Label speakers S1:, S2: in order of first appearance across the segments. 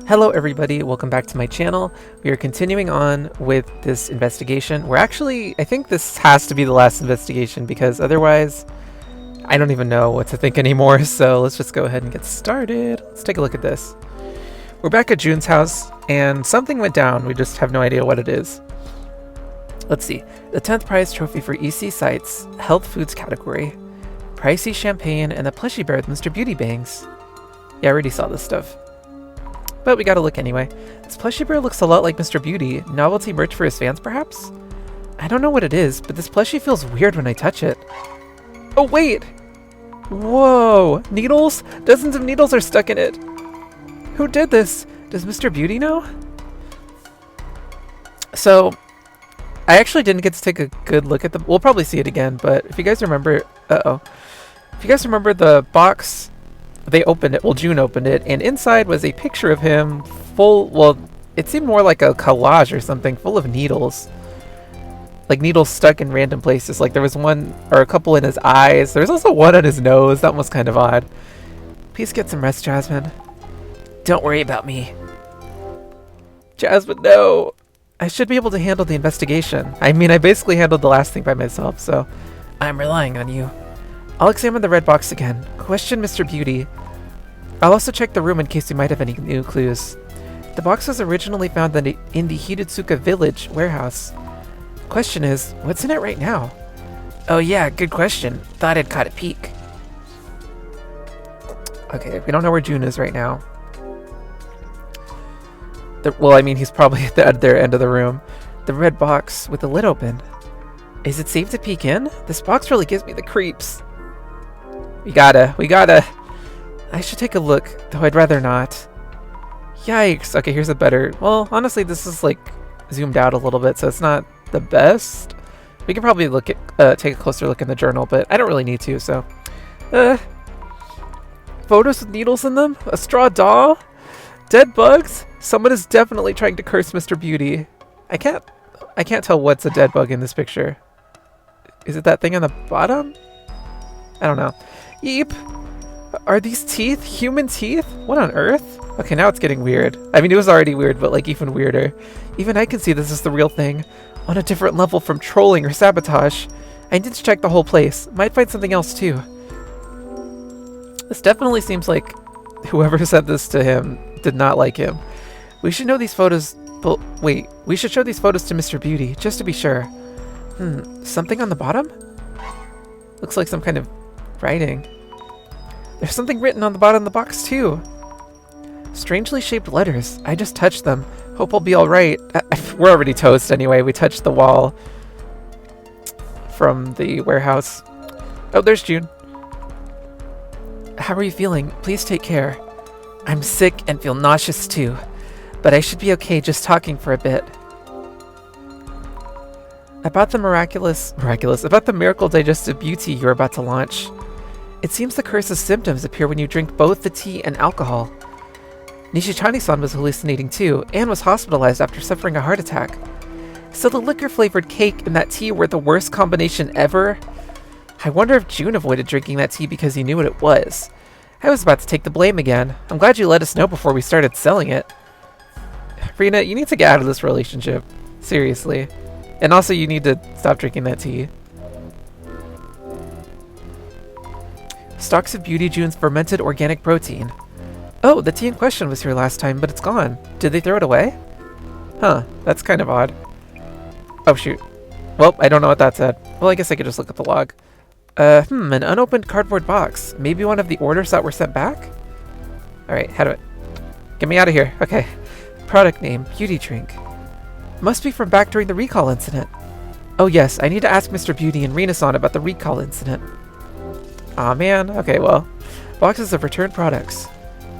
S1: Hello everybody, welcome back to my channel. We are continuing on with this investigation. I think this has to be the last investigation because otherwise I don't even know what to think anymore, so let's just go ahead and get started. Let's take a look at this. We're back at June's house and something went down, we just have no idea what it is. Let's see, the 10th prize trophy for EC Sites, Health Foods category, pricey champagne, and a plushie bear with Mr. Beauty Bangs. Yeah, I already saw this stuff. But we gotta look anyway. This plushie bear looks a lot like Mr. Beauty. Novelty merch for his fans, perhaps? I don't know what it is, but this plushie feels weird when I touch it. Oh, wait! Whoa! Needles? Dozens of needles are stuck in it! Who did this? Does Mr. Beauty know? So, I actually didn't get to take a good look at the... We'll probably see it again, but if you guys remember... If you guys remember the box... They opened it, well June opened it, and inside was a picture of him full, well, it seemed more like a collage or something, full of needles. Like needles stuck in random places, like there was one, or a couple in his eyes, there was also one on his nose, that was kind of odd. Please get some rest, Jasmine. Don't worry about me. Jasmine, no! I should be able to handle the investigation. I mean, I basically handled the last thing by myself, so I'm relying on you. I'll examine the red box again. Question Mr. Beauty. I'll also check the room in case we might have any new clues. The box was originally found in the Hidetsuka Village warehouse. Question is, what's in it right now? Oh yeah, good question. Thought I'd caught a peek. Okay, we don't know where June is right now. Well, I mean, he's probably at the other end of the room. The red box with the lid open. Is it safe to peek in? This box really gives me the creeps. We gotta. I should take a look, though I'd rather not. Yikes. Okay, here's a better... Well, honestly, this is like zoomed out a little bit, so it's not the best. We can probably look at, take a closer look in the journal, but I don't really need to, so... Photos with needles in them? A straw doll? Dead bugs? Someone is definitely trying to curse Mr. Beauty. I can't tell what's a dead bug in this picture. Is it that thing on the bottom? I don't know. Yeep. Are these teeth? Human teeth? What on earth? Okay, now it's getting weird. I mean, it was already weird, but like even weirder. Even I can see this is the real thing. On a different level from trolling or sabotage. I need to check the whole place. Might find something else too. This definitely seems like whoever sent this to him did not like him. We should know these photos... But wait, we should show these photos to Mr. Beauty, just to be sure. Something on the bottom? Looks like some kind of writing. There's something written on the bottom of the box too. Strangely shaped letters. I just touched them. Hope I'll be alright. We're already toast anyway. We touched the wall from the warehouse. Oh, there's June. How are you feeling? Please take care. I'm sick and feel nauseous too. But I should be okay just talking for a bit. About the about the miracle digestive beauty you're about to launch. It seems the curse's symptoms appear when you drink both the tea and alcohol. Nishitani-san was hallucinating too, and was hospitalized after suffering a heart attack. So the liquor-flavored cake and that tea were the worst combination ever? I wonder if June avoided drinking that tea because he knew what it was. I was about to take the blame again. I'm glad you let us know before we started selling it. Rina, you need to get out of this relationship. Seriously. And also you need to stop drinking that tea. Stocks of Beauty June's fermented organic protein. Oh, the tea in question was here last time, but it's gone. Did they throw it away? Huh, that's kind of odd. Oh shoot. Well, I don't know what that said. Well, I guess I could just look at the log. An unopened cardboard box. Maybe one of the orders that were sent back? Alright, how do it? Get me out of here. Okay. Product name, Beauty Drink. Must be from back during the recall incident. Oh yes, I need to ask Mr. Beauty and Rina-san about the recall incident. Aw man, okay well. Boxes of returned products.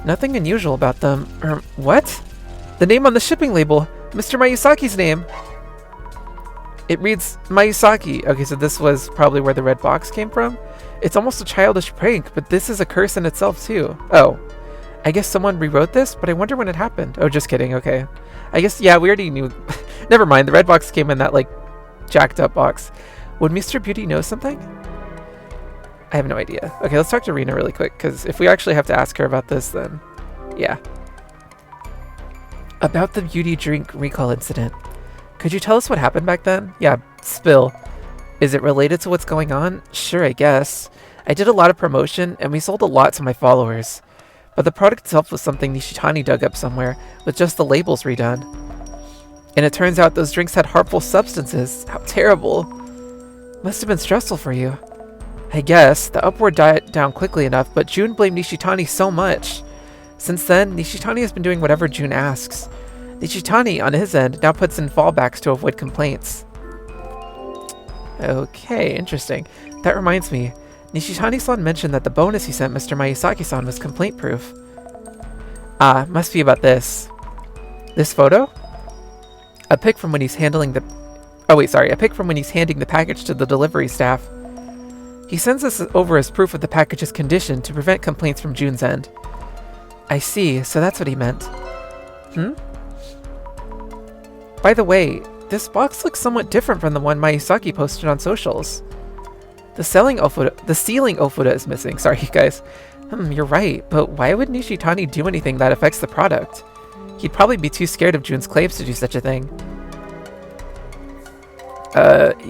S1: Nothing unusual about them. What? The name on the shipping label! Mr. Mayusaki's name! It reads Mayusaki. Okay, so this was probably where the red box came from? It's almost a childish prank, but this is a curse in itself too. Oh. I guess someone rewrote this, but I wonder when it happened. Oh, just kidding, okay. I guess, yeah, we already knew. Never mind, the red box came in that, like, jacked up box. Would Mr. Beauty know something? I have no idea. Okay, let's talk to Rina really quick, because if we actually have to ask her about this, then yeah. About the beauty drink recall incident. Could you tell us what happened back then? Yeah, spill. Is it related to what's going on? Sure, I guess. I did a lot of promotion, and we sold a lot to my followers. But the product itself was something Nishitani dug up somewhere, with just the labels redone. And it turns out those drinks had harmful substances. How terrible. Must have been stressful for you. I guess. The uproar died down quickly enough, but June blamed Nishitani so much. Since then, Nishitani has been doing whatever June asks. Nishitani, on his end, now puts in fallbacks to avoid complaints. Okay, interesting. That reminds me. Nishitani-san mentioned that the bonus he sent Mr. Mayusaki-san was complaint-proof. Ah, must be about this. This photo? A pic from when he's handling the... Oh wait, sorry. A pic from when he's handing the package to the delivery staff. He sends this over as proof of the package's condition to prevent complaints from June's end. I see, so that's what he meant. By the way, this box looks somewhat different from the one Mayusaki posted on socials. The ceiling Ofuda is missing. Sorry, guys. You're right, but why would Nishitani do anything that affects the product? He'd probably be too scared of June's claims to do such a thing.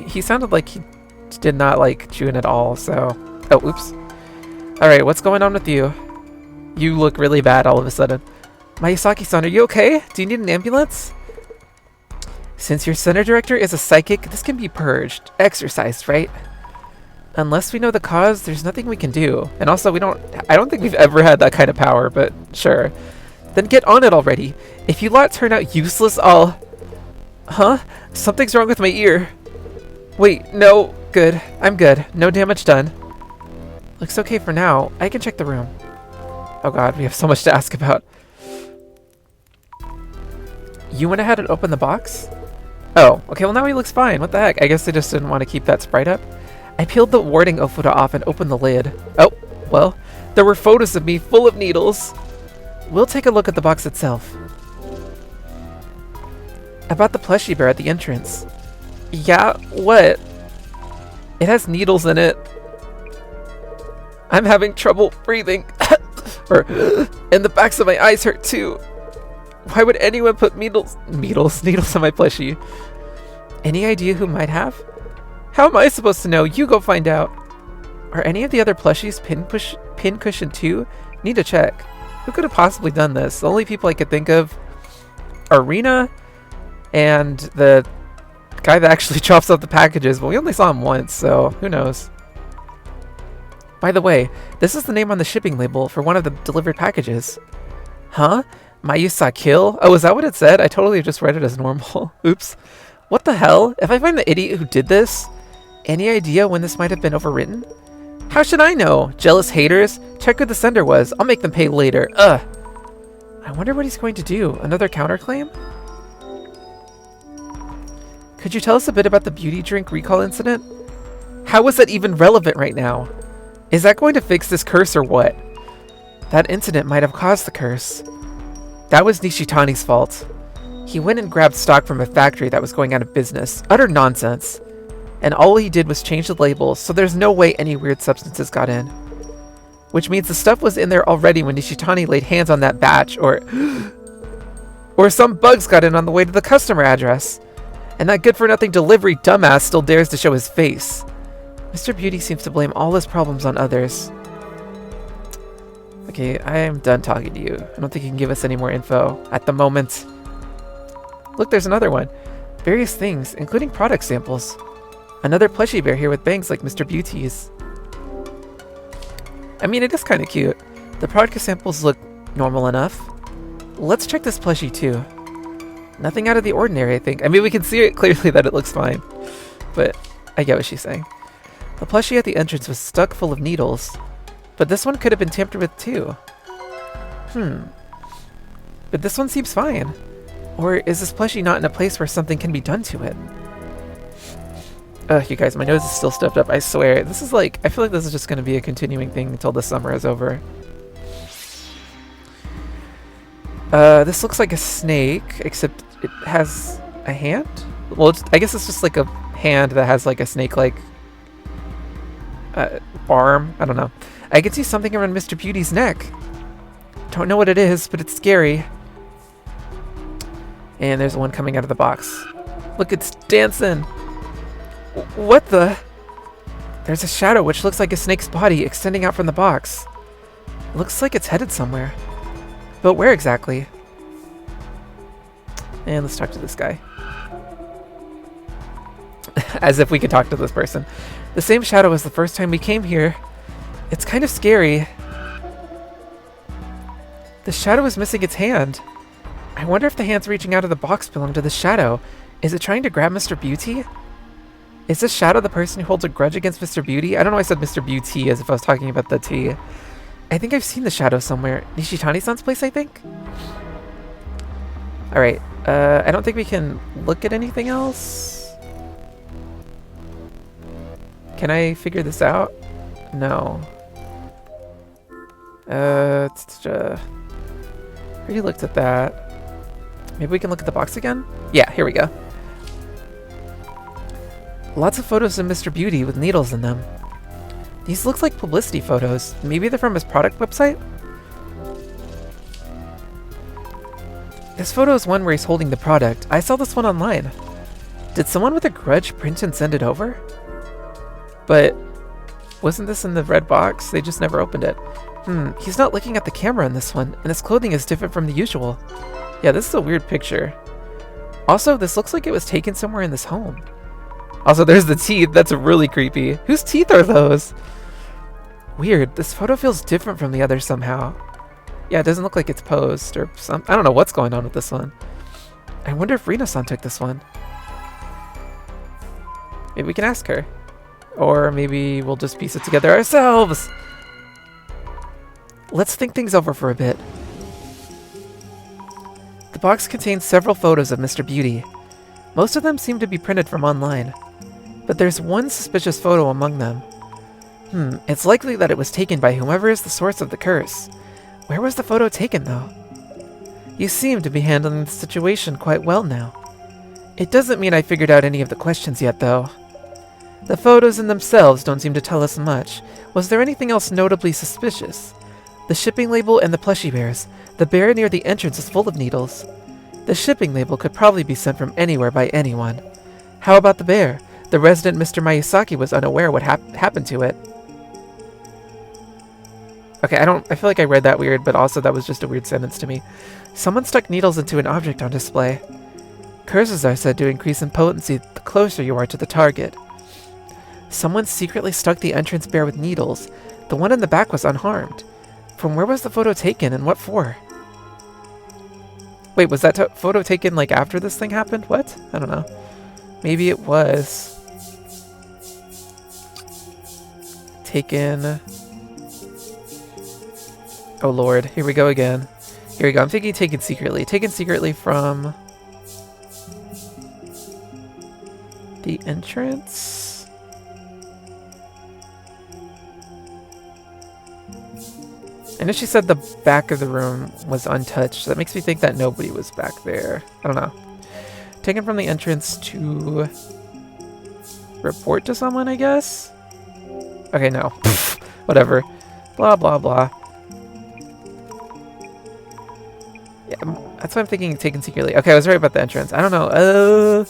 S1: He sounded like he did not like June at all, so... Oh, oops. Alright, what's going on with you? You look really bad all of a sudden. Mayusaki-san, are you okay? Do you need an ambulance? Since your center director is a psychic, this can be purged. Exorcised, right? Unless we know the cause, there's nothing we can do. And also, I don't think we've ever had that kind of power, but sure. Then get on it already. If you lot turn out useless, I'll... Huh? Something's wrong with my ear. Wait, no. Good. I'm good. No damage done. Looks okay for now. I can check the room. Oh god, we have so much to ask about. You went ahead and opened the box? Oh, okay, well now he looks fine. What the heck? I guess they just didn't want to keep that sprite up. I peeled the warding Ofuda off and opened the lid. Oh, well, there were photos of me full of needles. We'll take a look at the box itself. About the plushie bear at the entrance. Yeah, what? It has needles in it. I'm having trouble breathing. And the backs of my eyes hurt too. Why would anyone put needles in my plushie? Any idea who might have? How am I supposed to know? You go find out. Are any of the other plushies pin cushion too? Need to check. Who could have possibly done this? The only people I could think of are Rina and the guy that actually chops up the packages, but we only saw him once, so who knows. By the way, this is the name on the shipping label for one of the delivered packages. Huh? Mayusa Kill? Oh, is that what it said? I totally just read it as normal. Oops. What the hell? If I find the idiot who did this, any idea when this might have been overwritten? How should I know? Jealous haters? Check who the sender was. I'll make them pay later. Ugh. I wonder what he's going to do. Another counterclaim? Could you tell us a bit about the beauty drink recall incident? How is that even relevant right now? Is that going to fix this curse or what? That incident might have caused the curse. That was Nishitani's fault. He went and grabbed stock from a factory that was going out of business. Utter nonsense. And all he did was change the labels, so there's no way any weird substances got in. Which means the stuff was in there already when Nishitani laid hands on that batch, or some bugs got in on the way to the customer address. And that good-for-nothing delivery dumbass still dares to show his face. Mr. Beauty seems to blame all his problems on others. Okay, I am done talking to you. I don't think you can give us any more info at the moment. Look, there's another one. Various things, including product samples. Another plushie bear here with bangs like Mr. Beauty's. I mean, it is kind of cute. The product samples look normal enough. Let's check this plushie too. Nothing out of the ordinary, I think. I mean, we can see it clearly that it looks fine. But I get what she's saying. The plushie at the entrance was stuck full of needles. But this one could have been tampered with too. But this one seems fine. Or is this plushie not in a place where something can be done to it? Ugh, you guys, my nose is still stuffed up, I swear. This is like, I feel like this is just going to be a continuing thing until the summer is over. This looks like a snake, except it has a hand? Well, I guess it's just like a hand that has like a snake-like arm. I don't know. I can see something around Mr. Beauty's neck. Don't know what it is, but it's scary. And there's one coming out of the box. Look, it's dancing! What the? There's a shadow which looks like a snake's body extending out from the box. It looks like it's headed somewhere. But where exactly? And let's talk to this guy. As if we could talk to this person. The same shadow as the first time we came here. It's kind of scary. The shadow is missing its hand. I wonder if the hands reaching out of the box belong to the shadow. Is it trying to grab Mr. Beauty? Is this shadow the person who holds a grudge against Mr. Beauty? I don't know why I said Mr. Beauty as if I was talking about the T. I think I've seen the shadow somewhere. Nishitani-san's place, I think? Alright, I don't think we can look at anything else. Can I figure this out? No. Already looked at that. Maybe we can look at the box again? Yeah, here we go. Lots of photos of Mr. Beauty with needles in them. These look like publicity photos. Maybe they're from his product website? This photo is one where he's holding the product. I saw this one online. Did someone with a grudge print and send it over? But wasn't this in the red box? They just never opened it. He's not looking at the camera in this one, and his clothing is different from the usual. Yeah, this is a weird picture. Also, this looks like it was taken somewhere in this home. Also, there's the teeth. That's really creepy. Whose teeth are those? Weird. This photo feels different from the others somehow. Yeah, it doesn't look like it's posed or something. I don't know what's going on with this one. I wonder if Rina-san took this one. Maybe we can ask her. Or maybe we'll just piece it together ourselves. Let's think things over for a bit. The box contains several photos of Mr. Beauty. Most of them seem to be printed from online. But there's one suspicious photo among them. It's likely that it was taken by whomever is the source of the curse. Where was the photo taken, though? You seem to be handling the situation quite well now. It doesn't mean I figured out any of the questions yet, though. The photos in themselves don't seem to tell us much. Was there anything else notably suspicious? The shipping label and the plushie bears. The bear near the entrance is full of needles. The shipping label could probably be sent from anywhere by anyone. How about the bear? The resident Mr. Miyazaki was unaware what happened to it. Okay, I feel like I read that weird, but also that was just a weird sentence to me. Someone stuck needles into an object on display. Curses are said to increase in potency the closer you are to the target. Someone secretly stuck the entrance bear with needles. The one in the back was unharmed. From where was the photo taken and what for? Wait, was that photo taken like after this thing happened? What? I don't know. Maybe it was taken... Oh lord, here we go again. Here we go, I'm thinking taken secretly. Taken secretly from... the entrance? I know she said the back of the room was untouched. That makes me think that nobody was back there. I don't know. Taken from the entrance to... report to someone, I guess? Okay, no. Whatever. Blah, blah, blah. Yeah, that's why I'm thinking taken secretly. Okay, I was right about the entrance. I don't know.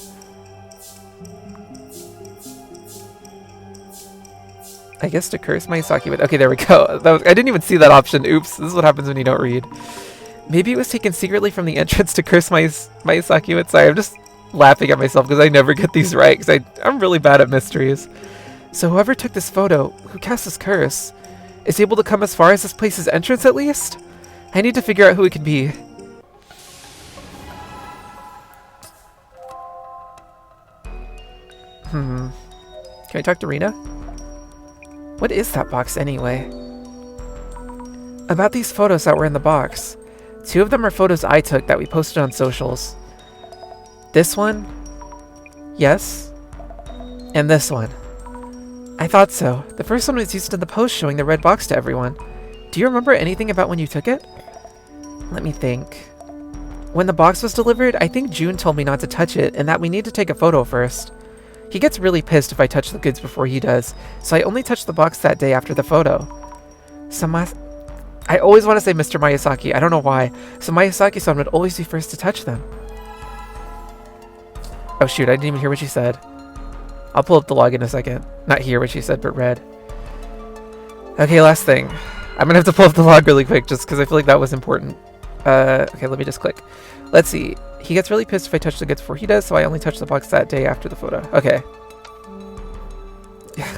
S1: I guess to curse Miyazaki with... Okay, there we go. I didn't even see that option. Oops. This is what happens when you don't read. Maybe it was taken secretly from the entrance to curse Miyazaki with... Sorry, I'm just laughing at myself because I never get these right. Because I'm really bad at mysteries. So whoever took this photo, who cast this curse, is able to come as far as this place's entrance at least? I need to figure out who it could be. Can I talk to Rina? What is that box anyway? About these photos that were in the box. 2 of them are photos I took that we posted on socials. This one? Yes. And this one. I thought so. The first one was used in the post showing the red box to everyone. Do you remember anything about when you took it? Let me think. When the box was delivered, I think June told me not to touch it and that we need to take a photo first. He gets really pissed if I touch the goods before he does, so I only touched the box that day after the photo. I always want to say Mr. Miyazaki, I don't know why, so Miyazaki-san would always be first to touch them. Oh shoot, I didn't even hear what she said. I'll pull up the log in a second. Not hear what she said, but read. Okay, last thing. I'm gonna have to pull up the log really quick just because I feel like that was important. Okay, let me just click. Let's see. He gets really pissed if I touch the goods before he does, so I only touch the box that day after the photo. Okay.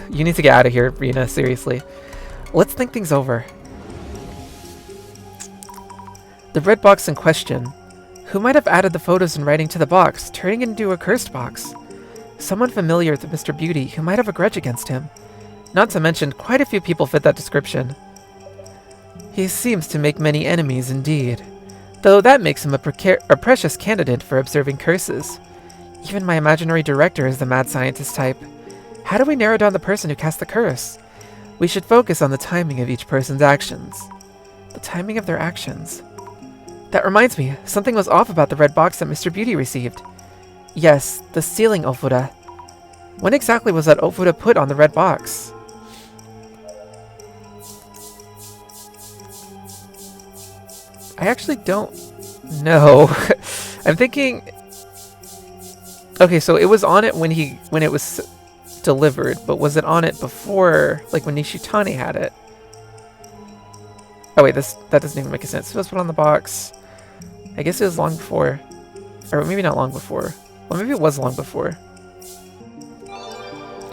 S1: You need to get out of here, Rina, seriously. Let's think things over. The red box in question. Who might have added the photos and writing to the box, turning it into a cursed box? Someone familiar with Mr. Beauty who might have a grudge against him. Not to mention, quite a few people fit that description. He seems to make many enemies indeed, though that makes him a precious candidate for observing curses. Even my imaginary director is the mad scientist type. How do we narrow down the person who cast the curse? We should focus on the timing of each person's actions. The timing of their actions. That reminds me, something was off about the red box that Mr. Beauty received. Yes, the sealing ofura. When exactly was that ofura put on the red box? I actually don't know. I'm thinking... Okay, so it was on it when it was delivered, but was it on it before, like when Nishitani had it? Oh wait, that doesn't even make sense. It was put on the box. I guess it was long before. Or maybe not long before. Well, maybe it was long before.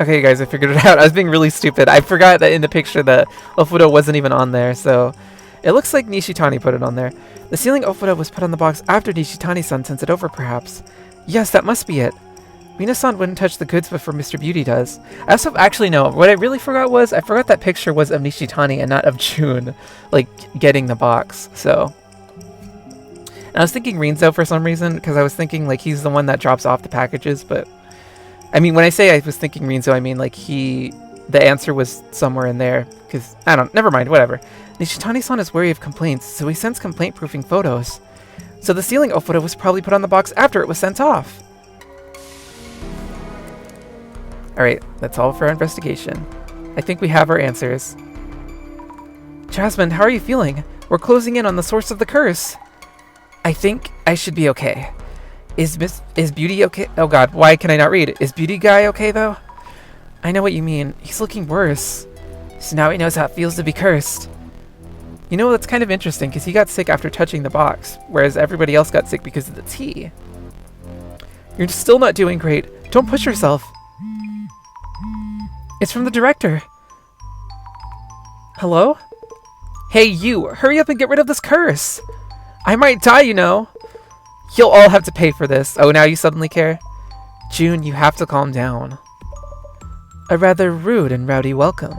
S1: Okay, guys, I figured it out. I was being really stupid. I forgot that in the picture the ofura wasn't even on there, so... It looks like Nishitani put it on there. The sealing ofura was put on the box after Nishitani-san sent it over, perhaps. Yes, that must be it. Rina-san wouldn't touch the goods before Mr. Beauty does. I also actually know, what I really forgot was, I forgot that picture was of Nishitani and not of June, like, getting the box, so... And I was thinking Rinzo for some reason, because I was thinking, like, he's the one that drops off the packages, but... I mean, when I say I was thinking Rinzo, I mean, like, the answer was somewhere in there, because, never mind, whatever. Nishitani-san is wary of complaints, so he sends complaint-proofing photos. So the sealing ofura was probably put on the box after it was sent off. Alright, that's all for our investigation. I think we have our answers. Jasmine, how are you feeling? We're closing in on the source of the curse. I think I should be okay. Is Beauty okay? Oh god, why can I not read? Is Beauty Guy okay though? I know what you mean. He's looking worse. So now he knows how it feels to be cursed. You know, that's kind of interesting because he got sick after touching the box, whereas everybody else got sick because of the tea. You're still not doing great. Don't push yourself. It's from the director. Hello? Hey you, hurry up and get rid of this curse. I might die, you know. You'll all have to pay for this. Oh, now you suddenly care? June, you have to calm down. A rather rude and rowdy welcome.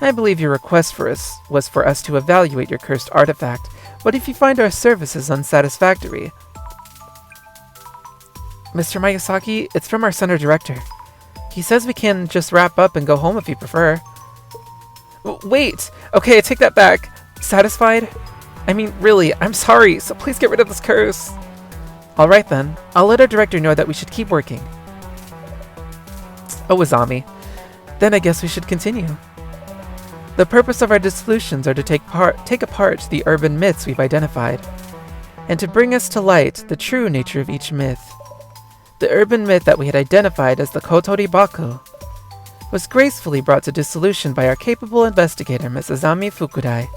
S1: I believe your request was for us to evaluate your cursed artifact. What if you find our services unsatisfactory? Mr. Miyazaki, it's from our center director. He says we can just wrap up and go home if you prefer. Wait! Okay, I take that back. Satisfied? I mean, really, I'm sorry, so please get rid of this curse. Alright then, I'll let our director know that we should keep working. Oh, Izami. Then I guess we should continue. The purpose of our dissolutions are to take apart the urban myths we've identified, and to bring us to light the true nature of each myth. The urban myth that we had identified as the Kotori Baku was gracefully brought to dissolution by our capable investigator, Ms. Izami Fukudai,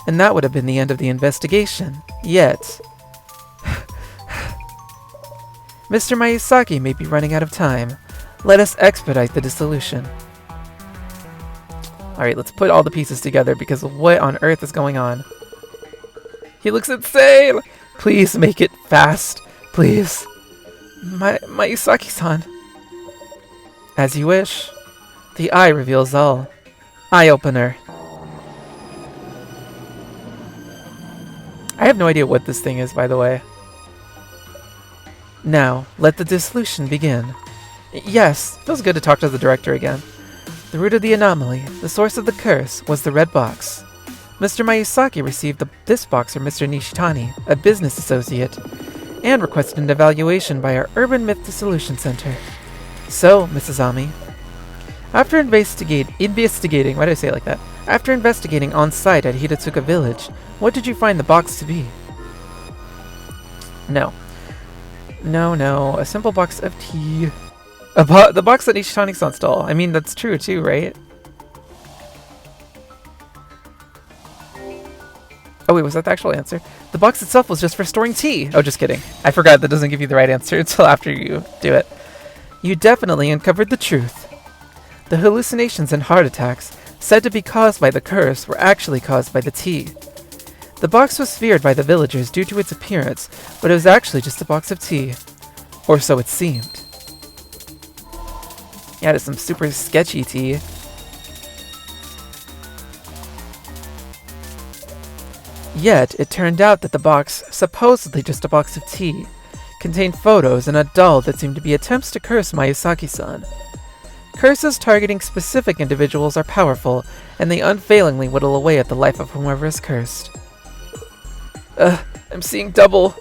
S1: and that would have been the end of the investigation. Yet... Mr. Miyazaki may be running out of time. Let us expedite the dissolution. Alright, let's put all the pieces together because what on earth is going on? He looks insane! Please make it fast. Please. Miyazaki-san. As you wish. The eye reveals all. Eye opener. I have no idea what this thing is, by the way. Now, let the dissolution begin. Yes, feels good to talk to the director again. The root of the anomaly, the source of the curse, was the red box. Mr. Miyazaki received this box from Mr. Nishitani, a business associate, and requested an evaluation by our Urban Myth Dissolution Center. So, Mrs. Ami, after investigating, why did I say it like that? After investigating on-site at Hidatsuka Village, what did you find the box to be? No. No, a simple box of tea. The box that Nishitani-san stole. I mean, that's true too, right? Oh wait, was that the actual answer? The box itself was just for storing tea. Oh, just kidding. I forgot that doesn't give you the right answer until after you do it. You definitely uncovered the truth. The hallucinations and heart attacks, said to be caused by the curse, were actually caused by the tea. The box was feared by the villagers due to its appearance, but it was actually just a box of tea. Or so it seemed. Yeah, it is some super sketchy tea. Yet, it turned out that the box, supposedly just a box of tea, contained photos and a doll that seemed to be attempts to curse Miyazaki-san. Curses targeting specific individuals are powerful, and they unfailingly whittle away at the life of whomever is cursed. I'm seeing double,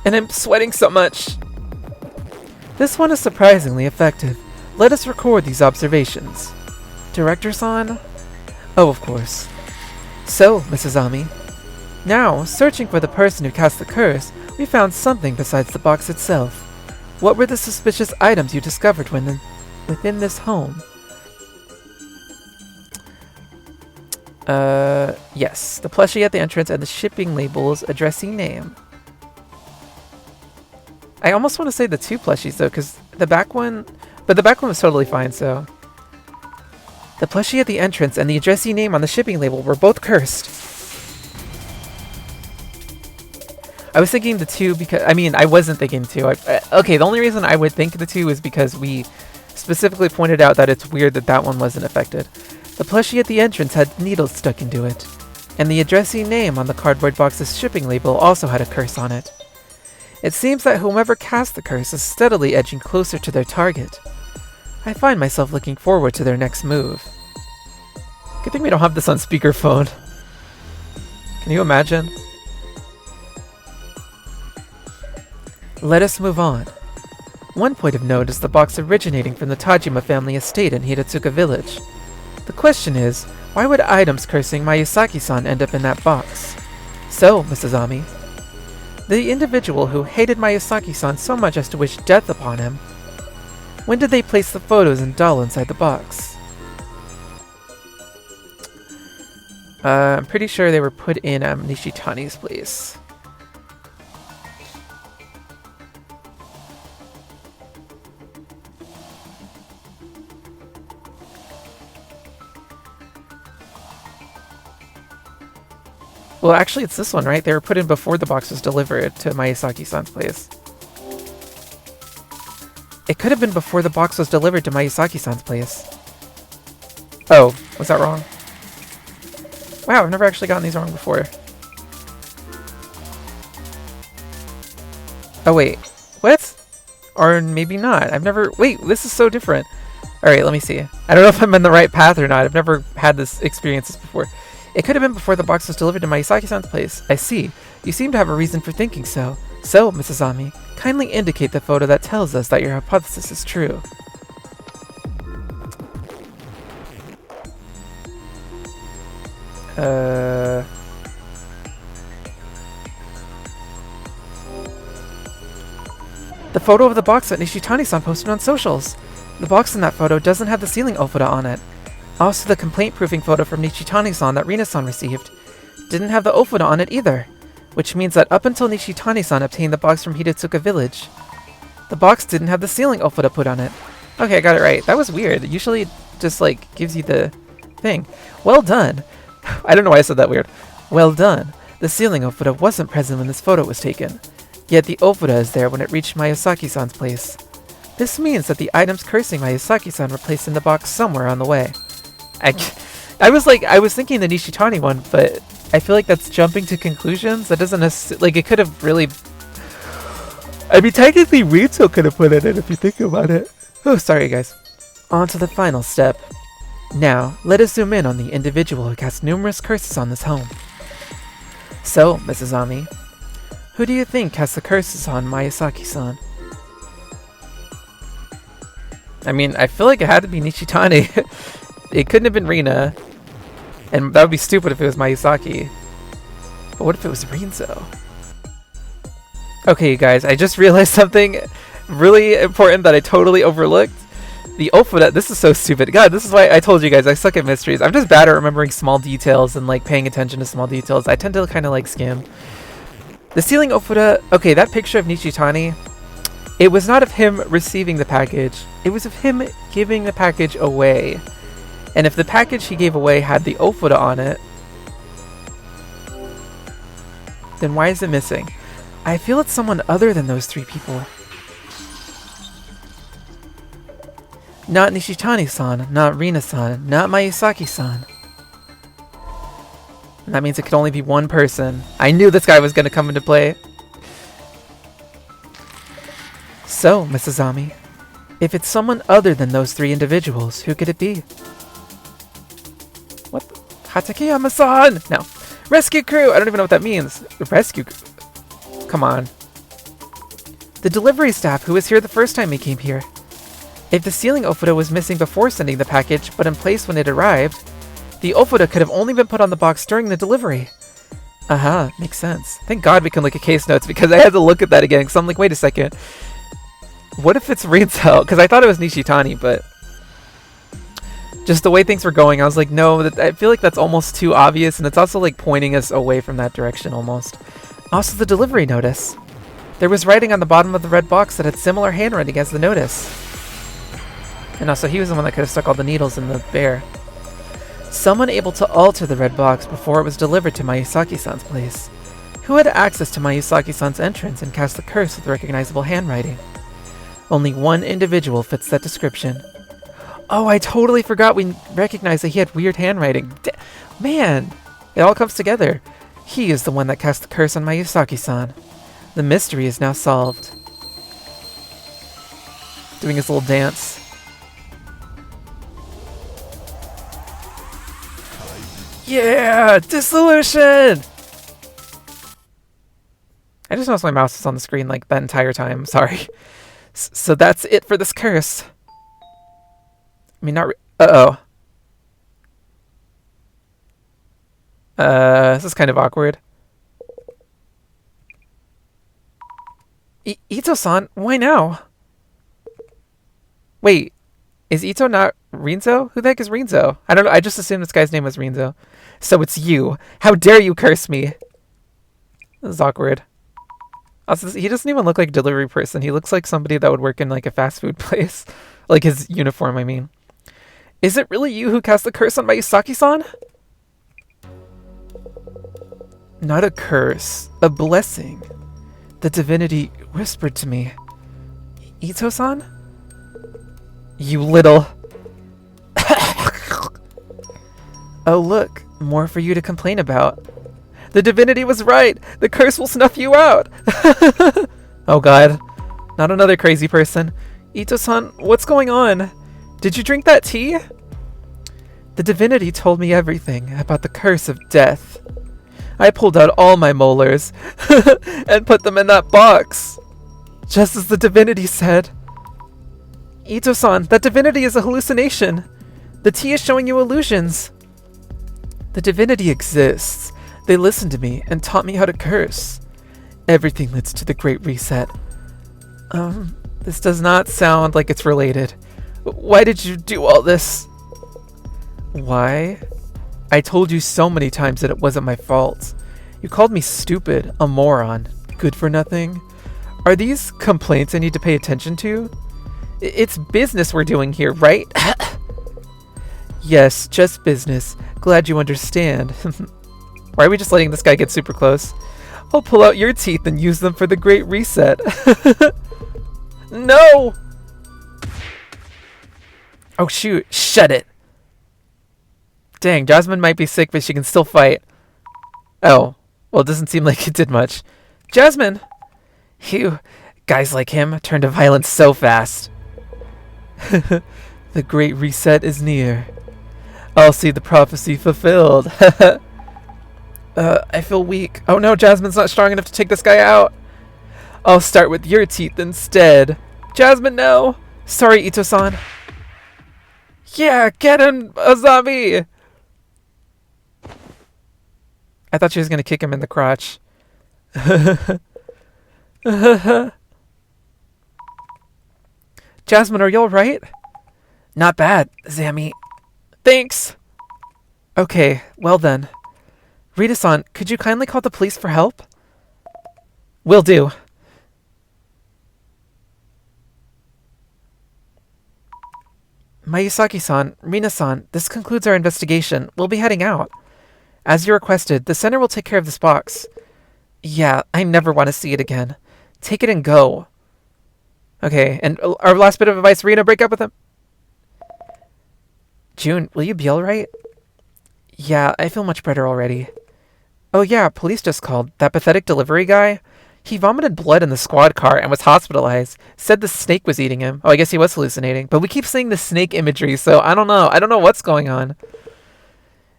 S1: and I'm sweating so much. This one is surprisingly effective. Let us record these observations. Director-san? Oh, of course. So, Mrs. Ami. Now, searching for the person who cast the curse, we found something besides the box itself. What were the suspicious items you discovered within this home? Yes. The plushie at the entrance and the shipping label's addressee name. I almost want to say the two plushies, though, because the back one... But the back one was totally fine, so... The plushie at the entrance and the addressee name on the shipping label were both cursed. I was thinking the two because... I mean, I wasn't thinking two. Okay, the only reason I would think the two is because we specifically pointed out that it's weird that that one wasn't affected. The plushie at the entrance had needles stuck into it. And the addressee name on the cardboard box's shipping label also had a curse on it. It seems that whomever cast the curse is steadily edging closer to their target. I find myself looking forward to their next move. Good thing we don't have this on speakerphone. Can you imagine? Let us move on. One point of note is the box originating from the Tajima family estate in Hiratsuka village. The question is, why would items cursing Miyazaki-san end up in that box? So, Mrs. Ami, the individual who hated Miyazaki-san so much as to wish death upon him, when did they place the photos and doll inside the box? I'm pretty sure they were put in Nishitani's place. Well, actually, it's this one, right? They were put in before the box was delivered to Miyazaki-san's place. It could have been before the box was delivered to Miyazaki-san's place. Oh, was that wrong? Wow, I've never actually gotten these wrong before. Oh, wait. What? Or maybe not. I've never... Wait, this is so different. Alright, let me see. I don't know if I'm on the right path or not. I've never had this experiences before. It could have been before the box was delivered to Miyazaki-san's place. I see. You seem to have a reason for thinking so. So, Mrs. Ami, kindly indicate the photo that tells us that your hypothesis is true. The photo of the box that Nishitani-san posted on socials. The box in that photo doesn't have the sealing ofuda on it. Also, the complaint-proofing photo from Nishitani-san that Rina-san received didn't have the ofuda on it either, which means that up until Nishitani-san obtained the box from Hiratsuka village, the box didn't have the sealing ofuda put on it. Okay, I got it right. That was weird. It usually just, like, gives you the thing. Well done. I don't know why I said that weird. Well done. The sealing ofuda wasn't present when this photo was taken, yet the ofuda is there when it reached Miyazaki-san's place. This means that the items cursing Miyazaki-san were placed in the box somewhere on the way. I was thinking the Nishitani one, but I feel like that's jumping to conclusions. That doesn't like, it could have really... I mean, technically Rito could have put it in if you think about it. Oh, sorry guys. On to the final step. Now, let us zoom in on the individual who cast numerous curses on this home. So, Mrs. Ami, who do you think cast the curses on Miyazaki-san? I mean, I feel like it had to be Nishitani. It couldn't have been Rina, and that would be stupid if it was Miyazaki. But what if it was Rinzo? Okay, you guys, I just realized something really important that I totally overlooked. The Ofuda, this is so stupid. God, this is why I told you guys I suck at mysteries. I'm just bad at remembering small details and like paying attention to small details. I tend to kind of like skim. The ceiling Ofuda, okay, that picture of Nishitani, it was not of him receiving the package. It was of him giving the package away. And if the package he gave away had the Ofuda on it, then why is it missing? I feel it's someone other than those three people. Not Nishitani-san, not Rina-san, not Mayusaki-san. And that means it could only be one person. I knew this guy was going to come into play. So, Mrs. Ami, if it's someone other than those three individuals, who could it be? What? Hatakeyama-san! No. Rescue crew! I don't even know what that means. Rescue crew? Come on. The delivery staff who was here the first time he came here. If the ceiling Ofuda was missing before sending the package, but in place when it arrived, the Ofuda could have only been put on the box during the delivery. Aha, makes sense. Thank God we can look at case notes, because I had to look at that again, because I'm like, wait a second. What if it's Rinso? Because I thought it was Nishitani, but just the way things were going, I was like, no, I feel like that's almost too obvious, and it's also like pointing us away from that direction almost. Also, the delivery notice. There was writing on the bottom of the red box that had similar handwriting as the notice. And also, he was the one that could have stuck all the needles in the bear. Someone able to alter the red box before it was delivered to Mayusaki-san's place. Who had access to Mayusaki-san's entrance and cast the curse with recognizable handwriting? Only one individual fits that description. Oh, I totally forgot we recognized that he had weird handwriting. Man, it all comes together. He is the one that cast the curse on Mayusaki-san. The mystery is now solved. Doing his little dance. Yeah! Dissolution! I just noticed my mouse is on the screen like that entire time. Sorry. So that's it for this curse. I mean, not uh-oh. This is kind of awkward. Ito-san, why now? Wait, is Ito not Rinzo? Who the heck is Rinzo? I don't know, I just assumed this guy's name was Rinzo. So it's you. How dare you curse me? This is awkward. Also, he doesn't even look like a delivery person. He looks like somebody that would work in like a fast food place. Like his uniform, I mean. Is it really you who cast the curse on Mayusaki-san? Not a curse. A blessing. The divinity whispered to me. Ito-san? You little... Oh look, more for you to complain about. The divinity was right! The curse will snuff you out! Oh god. Not another crazy person. Ito-san, what's going on? Did you drink that tea? The divinity told me everything about the curse of death. I pulled out all my molars and put them in that box. Just as the divinity said. Ito-san, that divinity is a hallucination. The tea is showing you illusions. The divinity exists. They listened to me and taught me how to curse. Everything leads to the Great Reset. This does not sound like it's related. Why did you do all this? Why? I told you so many times that it wasn't my fault. You called me stupid, a moron, good for nothing. Are these complaints I need to pay attention to? It's business we're doing here, right? Yes, just business. Glad you understand. Why are we just letting this guy get super close? I'll pull out your teeth and use them for the Great Reset. No! Oh shoot, shut it. Dang, Jasmine might be sick, but she can still fight. Oh, well, it doesn't seem like it did much. Jasmine! Phew, guys like him turn to violence so fast. The Great Reset is near. I'll see the prophecy fulfilled. I feel weak. Oh no, Jasmine's not strong enough to take this guy out. I'll start with your teeth instead. Jasmine, no! Sorry, Ito-san. Yeah, get him, Azami! I thought she was gonna kick him in the crotch. Jasmine, are you alright? Not bad, Zammy. Thanks! Okay, well then. Rita-san, could you kindly call the police for help? Will do. Mayusaki-san, Rina-san, this concludes our investigation. We'll be heading out. As you requested, the center will take care of this box. Yeah, I never want to see it again. Take it and go. Okay, and our last bit of advice, Rina, break up with him. June, will you be alright? Yeah, I feel much better already. Oh yeah, police just called. That pathetic delivery guy? He vomited blood in the squad car and was hospitalized. Said the snake was eating him. Oh, I guess he was hallucinating. But we keep seeing the snake imagery, so I don't know. I don't know what's going on.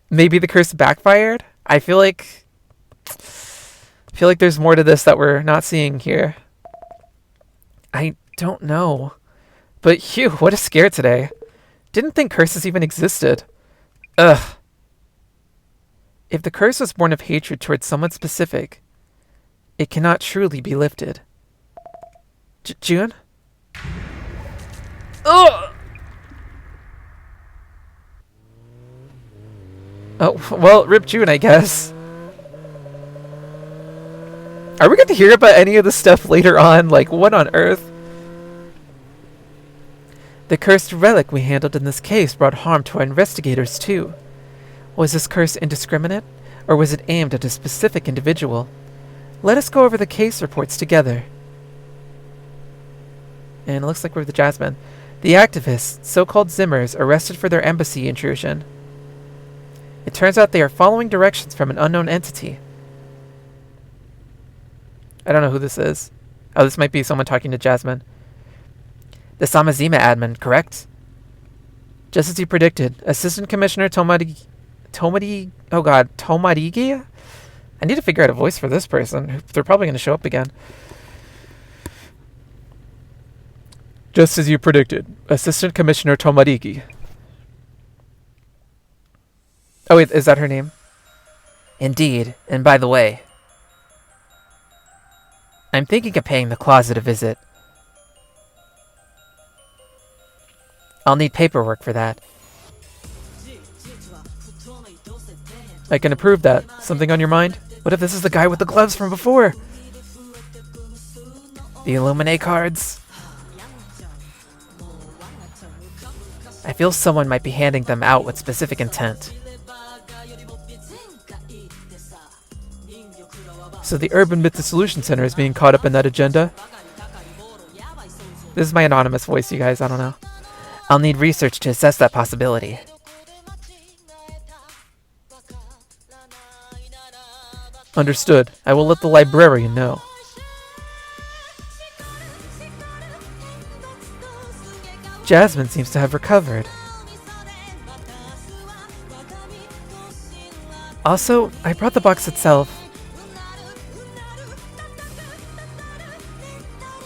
S1: Maybe the curse backfired? I feel like there's more to this that we're not seeing here. I don't know. But phew, what a scare today. Didn't think curses even existed. Ugh. If the curse was born of hatred towards someone specific, it cannot truly be lifted. June? Ugh! Oh, well, rip June, I guess. Are we going to hear about any of this stuff later on? Like, what on earth? The cursed relic we handled in this case brought harm to our investigators, too. Was this curse indiscriminate, or was it aimed at a specific individual? Let us go over the case reports together. And it looks like we're the Jasmine. The activists, so-called Zimmers, arrested for their embassy intrusion. It turns out they are following directions from an unknown entity. I don't know who this is. Oh, this might be someone talking to Jasmine. The Samazima admin, correct? Just as you predicted, Assistant Commissioner Tomarigi... I need to figure out a voice for this person. They're probably going to show up again. Just as you predicted, Assistant Commissioner Tomarigi. Oh, wait, is that her name? Indeed, and by the way, I'm thinking of paying the closet a visit. I'll need paperwork for that. I can approve that. Something on your mind? What if this is the guy with the gloves from before? The Illuminate cards? I feel someone might be handing them out with specific intent. So the Urban Myth Dissolution Center is being caught up in that agenda? This is my anonymous voice, you guys. I don't know. I'll need research to assess that possibility. Understood. I will let the librarian know. Jasmine seems to have recovered. Also, I brought the box itself.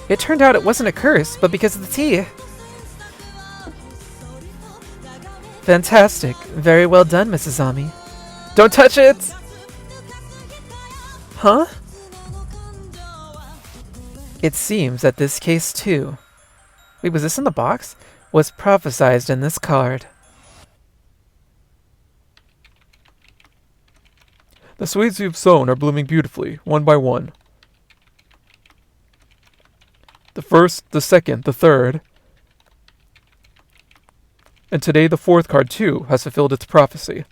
S1: It turned out it wasn't a curse, but because of the tea. Fantastic. Very well done, Mrs. Ami. Don't touch it! Huh? It seems that this case, too... Wait, was this in the box? Was prophesized in this card. The seeds you've sown are blooming beautifully, one by one. The first, the second, the third. And today the fourth card, too, has fulfilled its prophecy.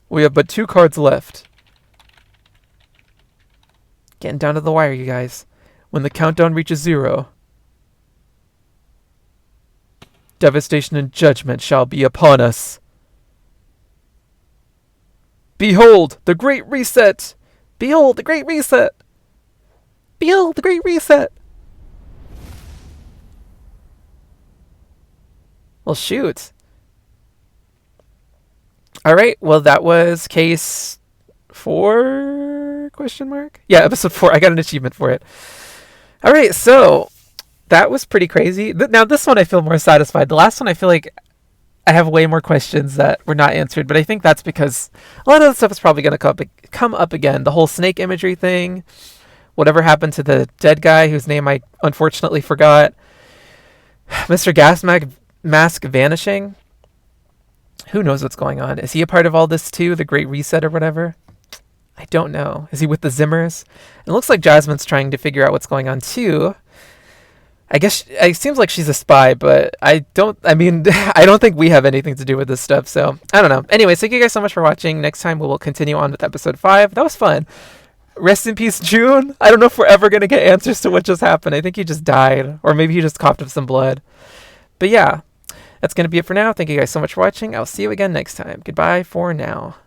S1: We have but 2 cards left. Getting down to the wire, you guys. When the countdown reaches 0, devastation and judgment shall be upon us. Behold, the Great Reset! Behold, the Great Reset! Behold, the Great Reset! Well, shoot. Alright, well, that was case 4? Question mark? Yeah, episode 4. I got an achievement for it. Alright, so that was pretty crazy. Now, this one I feel more satisfied. The last one I feel like I have way more questions that were not answered, but I think that's because a lot of the stuff is probably going to come up again. The whole snake imagery thing Whatever happened to the dead guy whose name I unfortunately forgot? Mr. Mask vanishing? Who knows what's going on? Is he a part of all this too? The Great Reset or whatever? I don't know. Is he with the Zimmers? It looks like Jasmine's trying to figure out what's going on too. I guess it seems like she's a spy, but I don't think we have anything to do with this stuff, so I don't know. Anyways, thank you guys so much for watching. Next time we will continue on with episode 5. That was fun. Rest in peace, June. I don't know if we're ever going to get answers to what just happened. I think he just died, or maybe he just coughed up some blood. But yeah, that's going to be it for now. Thank you guys so much for watching. I'll see you again next time. Goodbye for now.